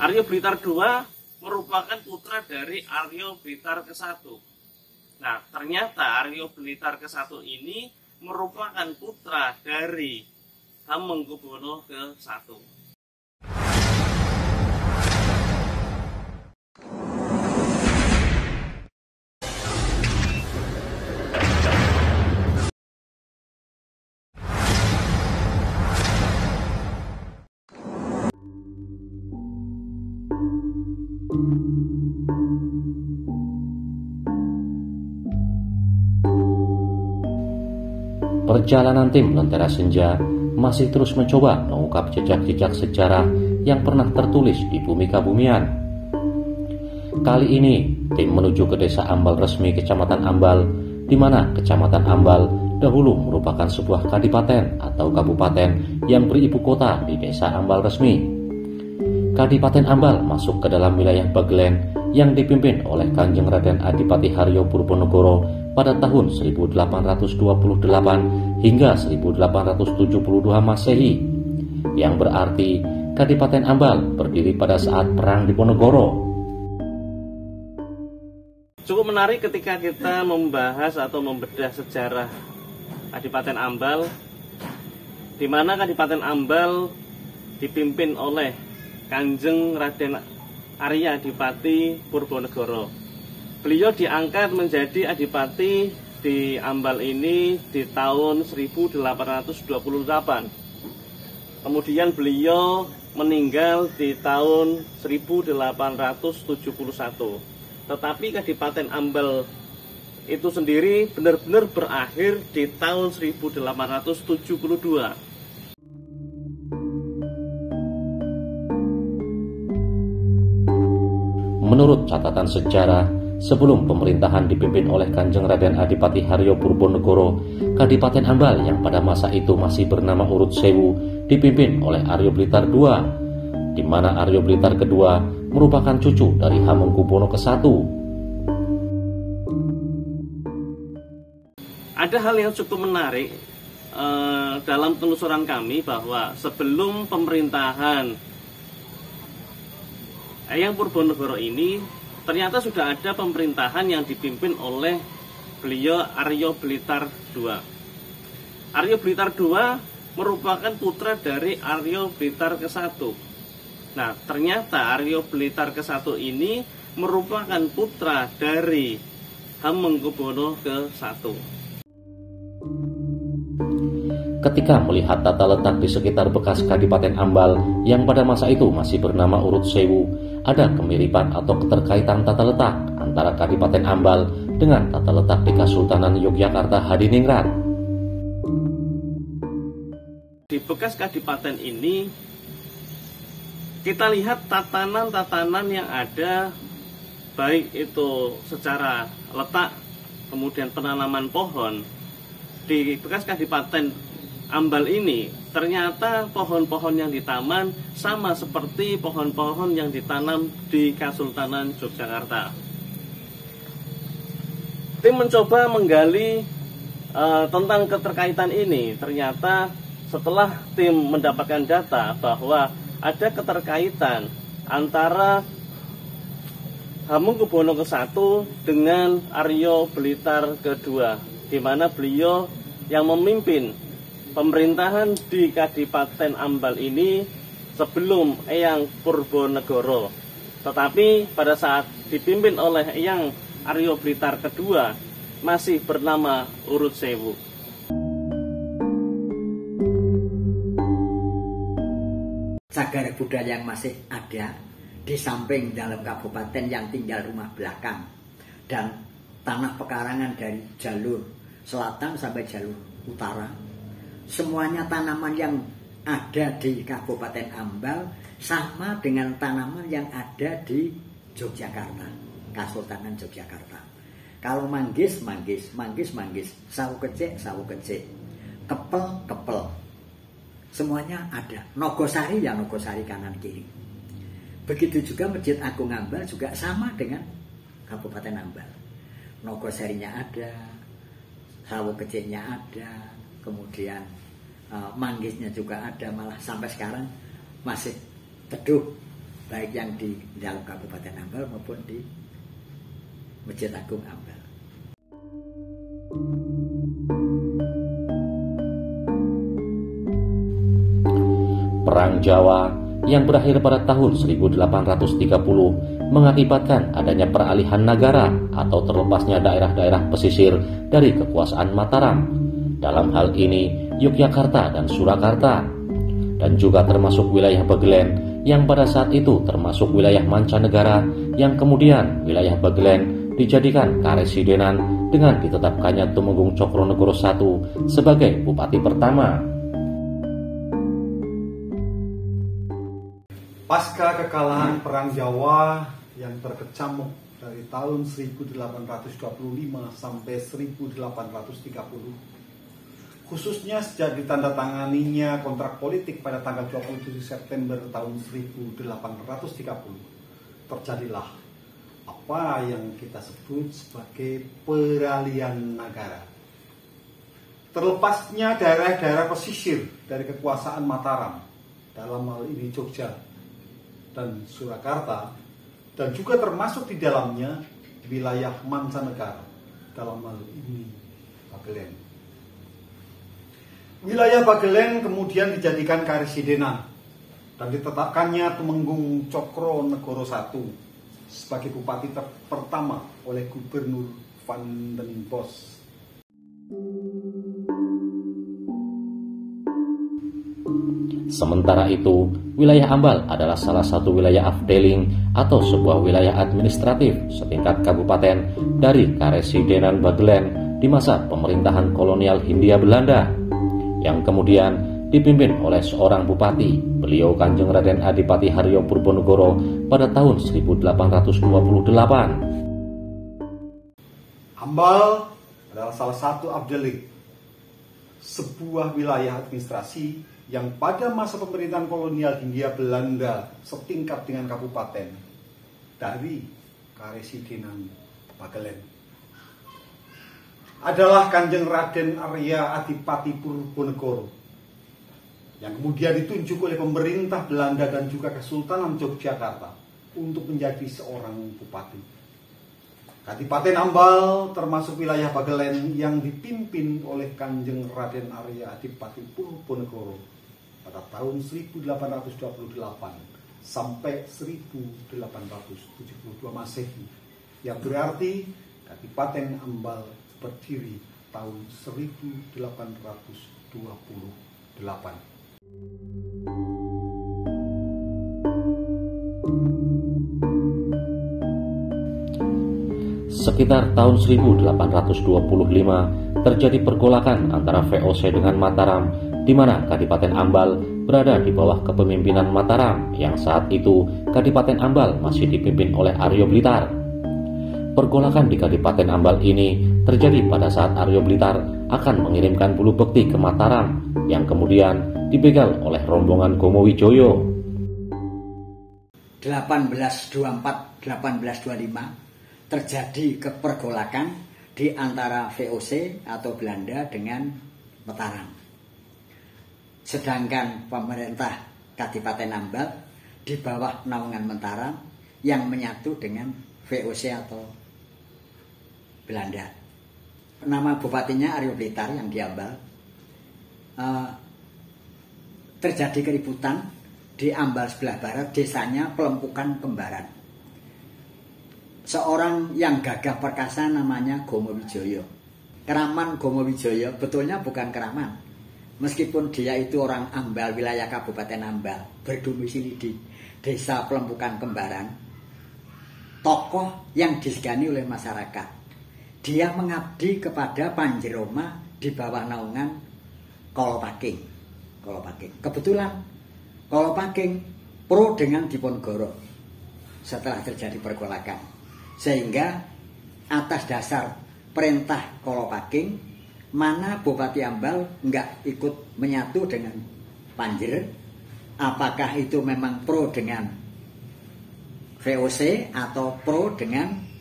Aryo Blitar II merupakan putra dari Aryo Blitar ke-1. Nah, ternyata Aryo Blitar ke-1 ini merupakan putra dari Hamengkubuwono ke-1. Perjalanan tim Lentera Senja masih terus mencoba mengungkap jejak-jejak sejarah yang pernah tertulis di bumi Kabumian. Kali ini, tim menuju ke Desa Ambal resmi Kecamatan Ambal, di mana Kecamatan Ambal dahulu merupakan sebuah kadipaten atau kabupaten yang beribu kota di Desa Ambal resmi. Kadipaten Ambal masuk ke dalam wilayah Bagelen yang dipimpin oleh Kanjeng Raden Adipati Haryo Purbanegara pada tahun 1828 hingga 1872 Masehi, yang berarti Kadipaten Ambal berdiri pada saat Perang Diponegoro. Cukup menarik ketika kita membahas atau membedah sejarah Kadipaten Ambal, di mana Kadipaten Ambal dipimpin oleh Kanjeng Raden Arya Adipati Purbanegara. Beliau diangkat menjadi adipati di Ambal ini di tahun 1828. Kemudian beliau meninggal di tahun 1871. Tetapi Kadipaten Ambal itu sendiri benar-benar berakhir di tahun 1872. Menurut catatan sejarah, sebelum pemerintahan dipimpin oleh Kanjeng Raden Adipati Haryo Purbanegara, Kadipaten Ambal yang pada masa itu masih bernama Urut Sewu dipimpin oleh Aryo Blitar II, di mana Aryo Blitar kedua merupakan cucu dari Hamengkubuwono ke-1. Ada hal yang cukup menarik dalam penelusuran kami bahwa sebelum pemerintahan Eyang Purbanegara ini ternyata sudah ada pemerintahan yang dipimpin oleh beliau Aryo Blitar II. Aryo Blitar II merupakan putra dari Aryo Blitar ke-1. Nah, ternyata Aryo Blitar ke-1 ini merupakan putra dari Hamengkubuwono ke-1. Ketika melihat tata letak di sekitar bekas Kadipaten Ambal yang pada masa itu masih bernama Urut Sewu, ada kemiripan atau keterkaitan tata letak antara Kadipaten Ambal dengan tata letak di Kasultanan Yogyakarta Hadiningrat. Di bekas Kadipaten ini kita lihat tatanan-tatanan yang ada, baik itu secara letak, kemudian penanaman pohon. Di bekas Kadipaten Ambal ini ternyata pohon-pohon yang ditaman sama seperti pohon-pohon yang ditanam di Kasultanan Yogyakarta. Tim mencoba menggali tentang keterkaitan ini. Ternyata setelah tim mendapatkan data bahwa ada keterkaitan antara Hamengkubuwono ke-1 dengan Aryo Blitar kedua, di mana beliau yang memimpin pemerintahan di Kadipaten Ambal ini sebelum Eyang Purbanegara. Tetapi pada saat dipimpin oleh Eyang Aryo Blitar kedua masih bernama Urut Sewu. Cagar budaya yang masih ada di samping dalam kabupaten yang tinggal rumah belakang dan tanah pekarangan dari jalur selatan sampai jalur utara. Semuanya tanaman yang ada di Kabupaten Ambal sama dengan tanaman yang ada di Yogyakarta, Kasultanan Yogyakarta. Kalau manggis, sawu kecik, kepel, semuanya ada. Nogosari ya Nogosari kanan kiri. Begitu juga Masjid Agung Ambal juga sama dengan Kabupaten Ambal. Nogosarinya ada, sawu keciknya ada, kemudian manggisnya juga ada, malah sampai sekarang masih teduh baik yang di dalam Kabupaten Ambal maupun di Masjid Agung Ambal. Perang Jawa yang berakhir pada tahun 1830 mengakibatkan adanya peralihan negara atau terlepasnya daerah-daerah pesisir dari kekuasaan Mataram. Dalam hal ini Yogyakarta dan Surakarta, dan juga termasuk wilayah Bagelen yang pada saat itu termasuk wilayah mancanegara, yang kemudian wilayah Bagelen dijadikan karesidenan dengan ditetapkannya Tumenggung Cokronegoro I sebagai bupati pertama. Pasca kekalahan Perang Jawa yang berkecamuk dari tahun 1825 sampai 1830, khususnya sejak ditandatanganinya kontrak politik pada tanggal 27 September tahun 1830, terjadilah apa yang kita sebut sebagai peralihan negara. Terlepasnya daerah-daerah pesisir dari kekuasaan Mataram, dalam hal ini Jogja dan Surakarta, dan juga termasuk di dalamnya wilayah mancanegara, dalam hal ini Bagelen. Wilayah Bagelen kemudian dijadikan karesidenan dan ditetapkannya Tumenggung Cokronegoro I sebagai bupati pertama oleh Gubernur Van den Bosch. Sementara itu, wilayah Ambal adalah salah satu wilayah afdeling atau sebuah wilayah administratif setingkat kabupaten dari Karesidenan Bagelen di masa pemerintahan kolonial Hindia Belanda, yang kemudian dipimpin oleh seorang bupati, beliau Kanjeng Raden Adipati Haryo Purbanegoro pada tahun 1828. Ambal adalah salah satu afdeling, sebuah wilayah administrasi yang pada masa pemerintahan kolonial Hindia Belanda setingkat dengan kabupaten dari Karesidenan Bagelen. Adalah Kanjeng Raden Arya Adipati Purbanegoro yang kemudian ditunjuk oleh pemerintah Belanda dan juga Kesultanan Yogyakarta untuk menjadi seorang bupati. Kadipaten Ambal termasuk wilayah Bagelen yang dipimpin oleh Kanjeng Raden Arya Adipati Purbanegoro pada tahun 1828 sampai 1872 Masehi, yang berarti Kadipaten Ambal berdiri tahun 1828. Sekitar tahun 1825 terjadi pergolakan antara VOC dengan Mataram, di mana Kadipaten Ambal berada di bawah kepemimpinan Mataram yang saat itu Kadipaten Ambal masih dipimpin oleh Aryo Blitar. Pergolakan di Kadipaten Ambal ini terjadi pada saat Aryo Blitar akan mengirimkan bulu bekti ke Mataram yang kemudian dibegal oleh rombongan Gomowijoyo. 1824-1825 terjadi kepergolakan di antara VOC atau Belanda dengan Mataram. Sedangkan pemerintah Kadipaten Ambal di bawah naungan Mataram yang menyatu dengan VOC atau Belanda. Nama bupatinya Aryo Blitar yang di Ambal. Terjadi keributan di Ambal sebelah barat, desanya Pelempukan Kembaran. Seorang yang gagah perkasa namanya Gomowijoyo. Keraman Gomowijoyo betulnya bukan Keraman. Meskipun dia itu orang Ambal, wilayah Kabupaten Ambal, berdomisili di Desa Pelempukan Kembaran, tokoh yang disegani oleh masyarakat. Dia mengabdi kepada Panjeroma di bawah naungan Kolopaking. Kebetulan Kolopaking pro dengan Diponegoro setelah terjadi pergolakan, sehingga atas dasar perintah Kolopaking, mana Bupati Ambal nggak ikut menyatu dengan Panjer, apakah itu memang pro dengan VOC atau pro dengan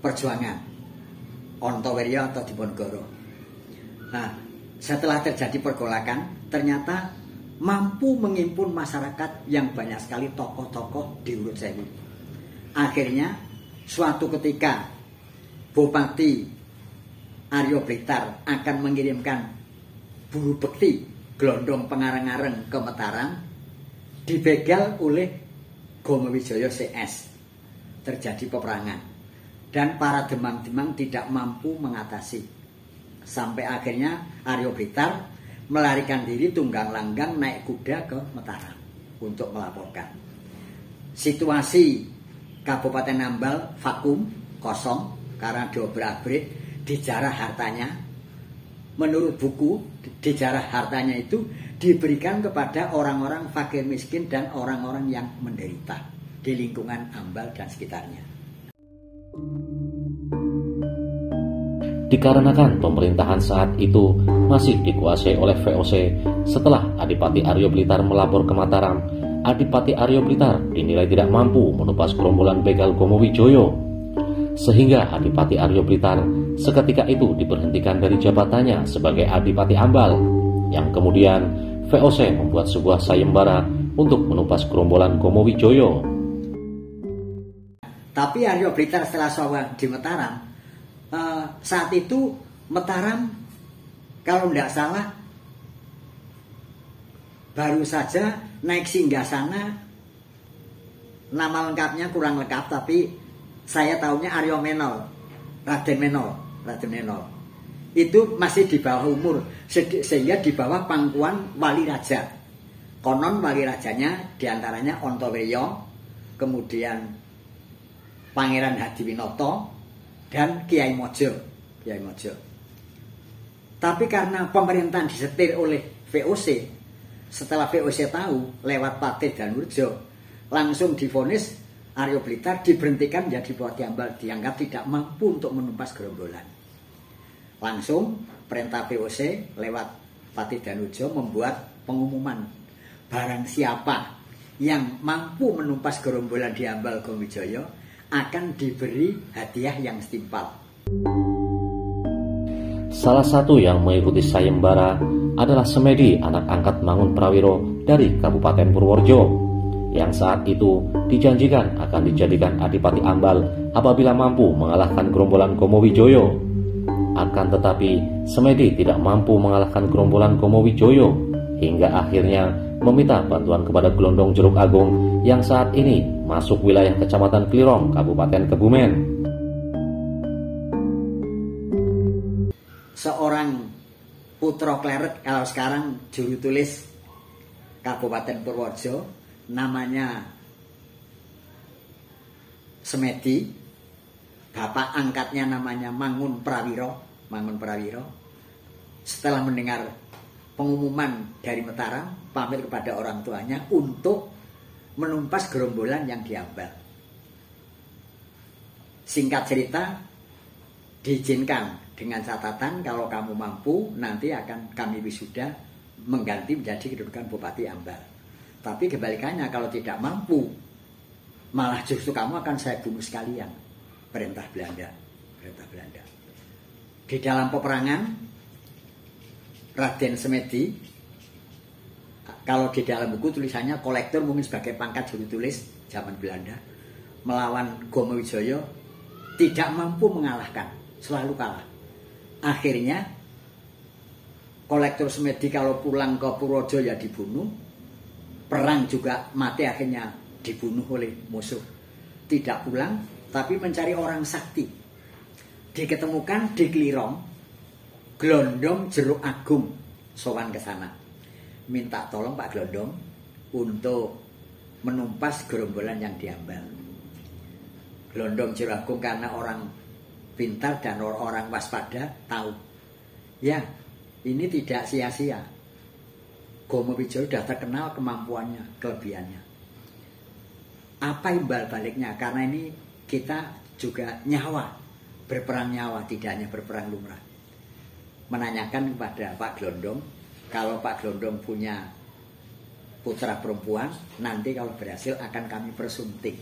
perjuangan Ontoweryo atau Diponegoro. Nah, setelah terjadi pergolakan, ternyata mampu mengimpun masyarakat yang banyak sekali tokoh-tokoh di Urut Sewu. Akhirnya suatu ketika Bupati Aryo Blitar akan mengirimkan buru bekti Glondong Pengareng-areng ke Mataram, dibegal oleh Gomowijoyo CS. Terjadi peperangan dan para demang-demang tidak mampu mengatasi. Sampai akhirnya Aryo Blitar melarikan diri tunggang langgang naik kuda ke Mataram untuk melaporkan. Situasi Kabupaten Ambal vakum, kosong karena diobrak-abrik, dijarah hartanya. Menurut buku, dijarah hartanya itu diberikan kepada orang-orang fakir miskin dan orang-orang yang menderita di lingkungan Ambal dan sekitarnya. Dikarenakan pemerintahan saat itu masih dikuasai oleh VOC, setelah Adipati Aryo Blitar melapor ke Mataram, Adipati Aryo Blitar dinilai tidak mampu menumpas gerombolan begal Gomowijoyo, sehingga Adipati Aryo Blitar seketika itu diberhentikan dari jabatannya sebagai Adipati Ambal, yang kemudian VOC membuat sebuah sayembara untuk menumpas gerombolan Gomowijoyo. Tapi Aryo Blitar setelah sowan di Mataram, saat itu Mataram kalau tidak salah baru saja naik singgasana, nama lengkapnya kurang lengkap tapi saya tahunya Aryo Menol, Raden Menol. Itu masih di bawah umur, sehingga di bawah pangkuan wali raja. Konon wali rajanya diantaranya Ontoweyo, kemudian Pangeran Hadiwinoto, dan Kiai Mojo. Tapi karena pemerintahan disetir oleh VOC, setelah VOC tahu lewat Patih Danurjo, langsung divonis Aryo Blitar diberhentikan menjadi Bupati Ambal, dianggap tidak mampu untuk menumpas gerombolan. Langsung perintah VOC lewat Patih Danurjo membuat pengumuman, barang siapa yang mampu menumpas gerombolan di Ambal Gomowijoyo akan diberi hadiah yang setimpal. Salah satu yang mengikuti sayembara adalah Semedi, anak angkat Mangun Prawiro dari Kabupaten Purworejo, yang saat itu dijanjikan akan dijadikan Adipati Ambal apabila mampu mengalahkan gerombolan Gomowijoyo. Akan tetapi Semedi tidak mampu mengalahkan gerombolan Gomowijoyo, hingga akhirnya meminta bantuan kepada Glondong Jeruk Agung yang saat ini masuk wilayah Kecamatan Klirong, Kabupaten Kebumen. Seorang putra kleret, kalau sekarang juru tulis Kabupaten Purworejo, namanya Semedi, bapak angkatnya namanya Mangun Prawiro. Setelah mendengar pengumuman dari Mataram, pamit kepada orang tuanya untuk menumpas gerombolan yang diambal. Singkat cerita, diizinkan dengan catatan kalau kamu mampu nanti akan kami wisuda mengganti menjadi kedudukan Bupati Ambal. Tapi kebalikannya, kalau tidak mampu malah justru kamu akan saya bunuh sekalian. Perintah Belanda. Di dalam peperangan Raden Semedi, kalau di dalam buku tulisannya kolektor, mungkin sebagai pangkat juru tulis zaman Belanda, melawan Gomowijoyo tidak mampu mengalahkan, selalu kalah. Akhirnya kolektor Semedi kalau pulang ke Purworejo ya dibunuh, perang juga mati, akhirnya dibunuh oleh musuh. Tidak pulang tapi mencari orang sakti, diketemukan di Klirong, Glondong Jeruk Agung, sowan ke sana, minta tolong Pak Glondong untuk menumpas gerombolan yang diambal. Glondong Jeruk Agung karena orang pintar dan orang waspada tahu, ya ini tidak sia-sia. Gomowijoyo sudah terkenal kemampuannya, kelebihannya. Apa imbal baliknya? Karena ini kita juga nyawa, berperang nyawa, tidak hanya berperang lumrah. Menanyakan kepada Pak Glondong, kalau Pak Glondong punya putra perempuan, nanti kalau berhasil akan kami persunting.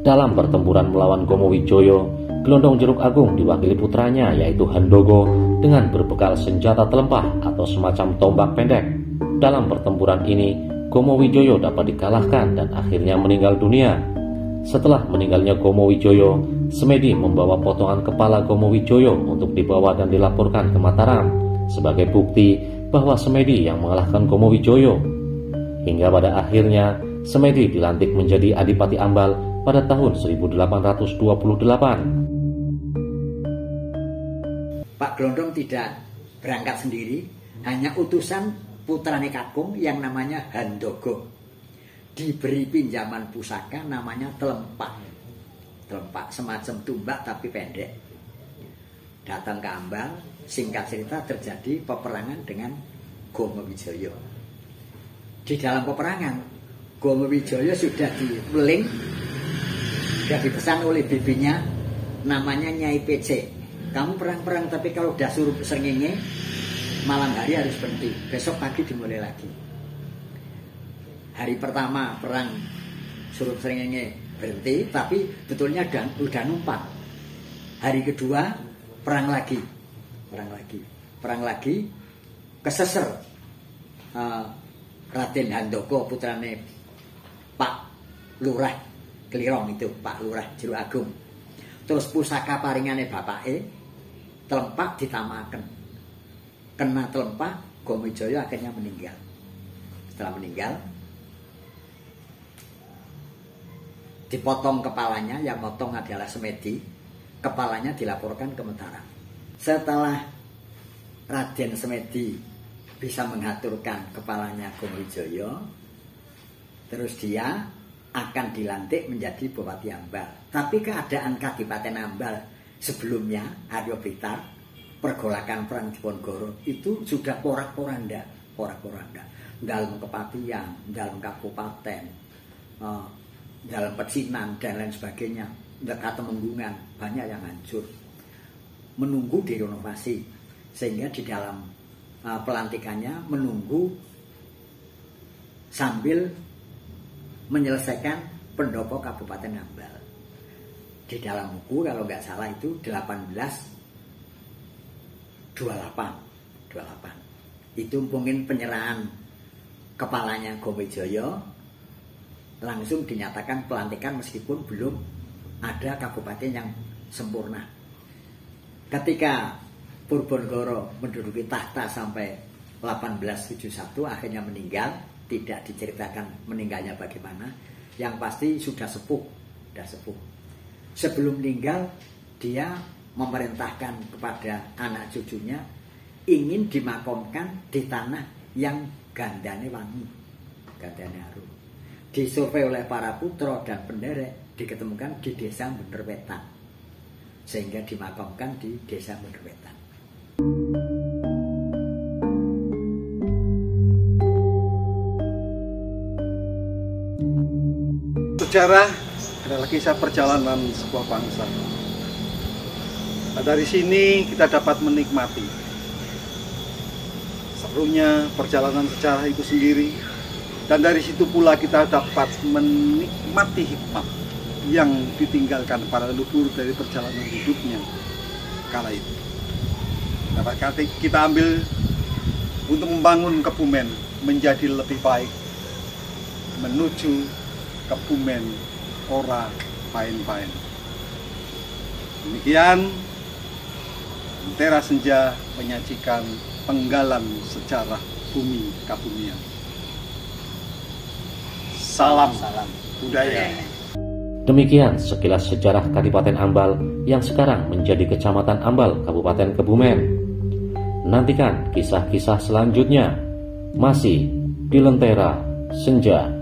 Dalam pertempuran melawan Gomowijoyo, Gelondong Jeruk Agung diwakili putranya yaitu Handogo dengan berbekal senjata telempah atau semacam tombak pendek. Dalam pertempuran ini, Gomowijoyo dapat dikalahkan dan akhirnya meninggal dunia. Setelah meninggalnya Gomowijoyo, Semedi membawa potongan kepala Gomowijoyo untuk dibawa dan dilaporkan ke Mataram sebagai bukti bahwa Semedi yang mengalahkan Gomowijoyo. Hingga pada akhirnya Semedi dilantik menjadi Adipati Ambal pada tahun 1828. Pak Gelondong tidak berangkat sendiri, hanya utusan putrane kakung yang namanya Handogo. Diberi pinjaman pusaka namanya telempak. Telempak semacam tumbak tapi pendek. Datang ke Ambal, singkat cerita terjadi peperangan dengan Gomowijoyo. Di dalam peperangan, Gomowijoyo sudah diweling, sudah dipesan oleh bibinya, namanya Nyai PC. Kamu perang-perang tapi kalau udah suruh srengenge, malam hari harus berhenti, besok pagi dimulai lagi. Hari pertama perang suruh srengenge berhenti, tapi betulnya udah numpang. Hari kedua perang lagi, keseser Raden Handogo putrane Pak Lurah Klirong itu, Pak Lurah Jeruk Agung. Terus pusaka paringane bapake telempak ditamaken. Kena telempak, Gomowijoyo akhirnya meninggal. Setelah meninggal, dipotong kepalanya, yang motong adalah Semedi. Kepalanya dilaporkan ke Mataram. Setelah Raden Semedi bisa mengaturkan kepalanya Gomowijoyo, terus dia akan dilantik menjadi Bupati Ambal. Tapi keadaan Kadipaten Ambal sebelumnya, Aryo Blitar, pergolakan perang Diponegoro itu sudah porak-poranda. Dalam kepatian, dalam kabupaten, dalam pecinan dan lain sebagainya, dekat Temenggungan, banyak yang hancur. Menunggu direnovasi, sehingga di dalam pelantikannya menunggu sambil menyelesaikan pendopo Kabupaten Ambal. Di dalam buku kalau nggak salah itu 1828. Itu mungkin penyerahan kepalanya Gomowijoyo, langsung dinyatakan pelantikan meskipun belum ada kabupaten yang sempurna. Ketika Purbanegara menduduki tahta sampai 1871 akhirnya meninggal, tidak diceritakan meninggalnya bagaimana. Yang pasti sudah sepuh. Sebelum meninggal, dia memerintahkan kepada anak cucunya ingin dimakamkan di tanah yang gandane wangi, gandane harum. Disurvei oleh para putra dan penderek, diketemukan di desa Benerwetan, sehingga dimakamkan di desa Benerwetan. Sejarah adalah kisah perjalanan sebuah bangsa. Nah, dari sini kita dapat menikmati serunya perjalanan sejarah itu sendiri, dan dari situ pula kita dapat menikmati hikmah yang ditinggalkan para leluhur dari perjalanan hidupnya kala itu. Dapat kita ambil untuk membangun Kebumen menjadi lebih baik, menuju Kebumen ora pain-pain. Demikian Lentera Senja menyajikan penggalan sejarah bumi Kabumian. Salam budaya. Demikian sekilas sejarah Kadipaten Ambal yang sekarang menjadi Kecamatan Ambal, Kabupaten Kebumen. Nantikan kisah-kisah selanjutnya masih di Lentera Senja.